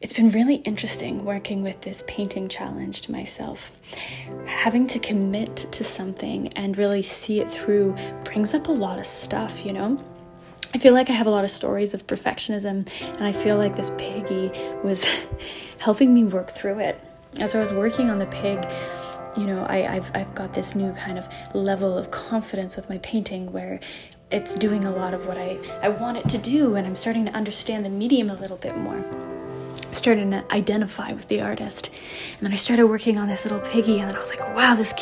it's been really interesting working with this painting challenge to myself. Having to commit to something and really see it through brings up a lot of stuff, you know? I feel like I have a lot of stories of perfectionism, and I feel like this Piggy was helping me work through it. As I was working on the pig, you know, I've got this new kind of level of confidence with my painting where it's doing a lot of what I want it to do, and I'm starting to understand the medium a little bit more. Starting to identify with the artist. And then I started working on this little piggy, and then I was like, wow, this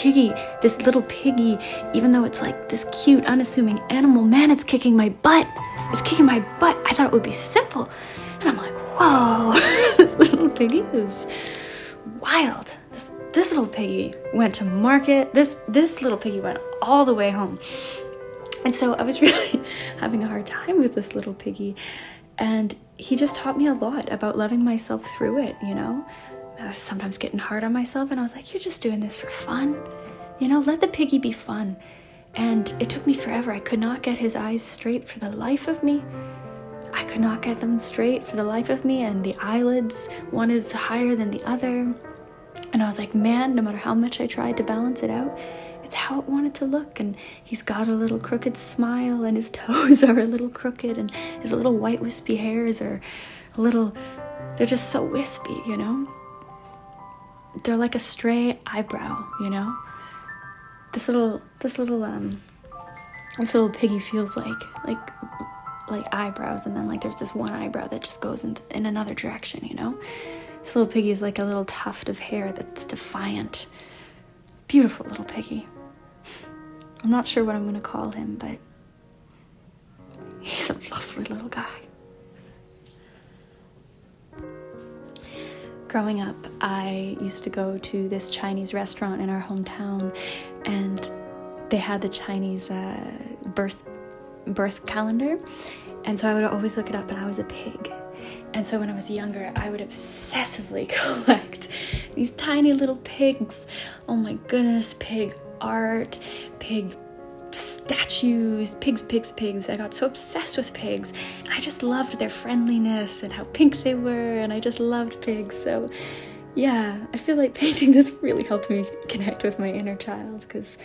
little piggy, even though it's like this cute, unassuming animal, man, it's kicking my butt. It's kicking my butt. I thought it would be simple. And I'm like, whoa, this little piggy is wild. This little piggy went to market. This little piggy went all the way home. And so I was really having a hard time with this little piggy. And he just taught me a lot about loving myself through it, you know? I was sometimes getting hard on myself, and I was like, you're just doing this for fun. You know, let the piggy be fun. And it took me forever. I could not get his eyes straight for the life of me. I could not get them straight for the life of me, and the eyelids, one is higher than the other. And I was like, man, no matter how much I tried to balance it out, it's how it wanted to look. And he's got a little crooked smile, and his toes are a little crooked, and his little white wispy hairs are they're just so wispy, you know? They're like a stray eyebrow, you know? This little piggy feels like eyebrows, and then like there's this one eyebrow that just goes in another direction, you know? This little piggy is like a little tuft of hair that's defiant. Beautiful little piggy. I'm not sure what I'm going to call him, but he's a lovely little guy. Growing up, I used to go to this Chinese restaurant in our hometown, and they had the Chinese birth calendar, and so I would always look it up, and I was a pig. And so when I was younger, I would obsessively collect these tiny little pigs. Oh my goodness, pig art, pig statues, pigs. I got so obsessed with pigs, and I just loved their friendliness and how pink they were, and I just loved pigs. So yeah, I feel like painting this really helped me connect with my inner child, because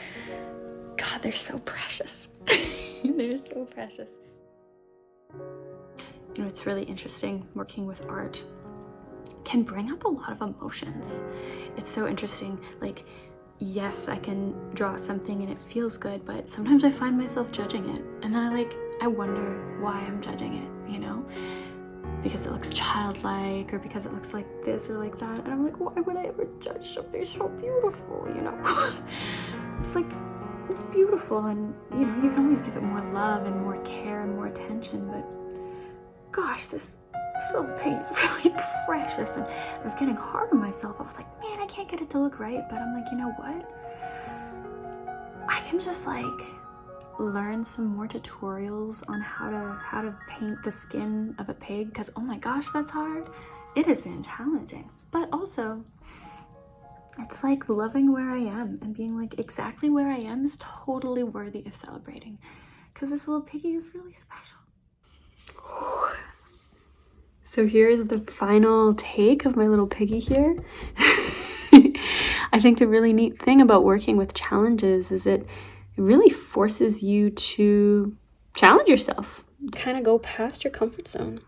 God, they're so precious. They're so precious. You know, it's really interesting working with art. It can bring up a lot of emotions. It's so interesting. Like, yes, I can draw something and it feels good, but sometimes I find myself judging it. And then I wonder why I'm judging it, you know? Because it looks childlike, or because it looks like this or like that. And I'm like, why would I ever judge something so beautiful, you know? It's like, it's beautiful, and, you know, you can always give it more love and more care and more attention, but gosh, this little pig is really precious. And I was getting hard on myself. I was like, man, I can't get it to look right. But I'm like, you know what? I can just like learn some more tutorials on how to paint the skin of a pig, because oh my gosh, that's hard. It has been challenging, but also it's like loving where I am and being like, exactly where I am is totally worthy of celebrating, because this little piggy is really special. So here's the final take of my little piggy here. I think the really neat thing about working with challenges is it really forces you to challenge yourself, kind of go past your comfort zone.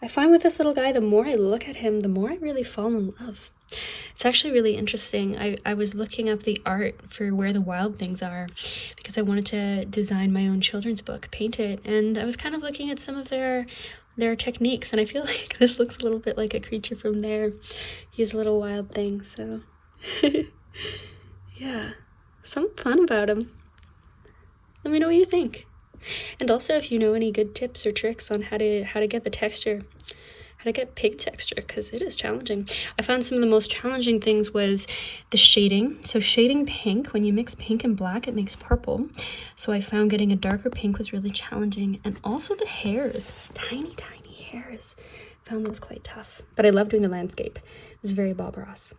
I find with this little guy, the more I look at him, the more I really fall in love. It's actually really interesting. I was looking up the art for Where the Wild Things Are, because I wanted to design my own children's book, paint it, and I was kind of looking at some of their techniques, and I feel like this looks a little bit like a creature from there. He's a little wild thing, so yeah, something fun about him. Let me know what you think. And also, if you know any good tips or tricks on how to get the texture, how to get pig texture, because it is challenging. I found some of the most challenging things was the shading. So shading pink, when you mix pink and black, it makes purple. So I found getting a darker pink was really challenging. And also the hairs, tiny hairs. Found those quite tough. But I love doing the landscape. It was very Bob Ross.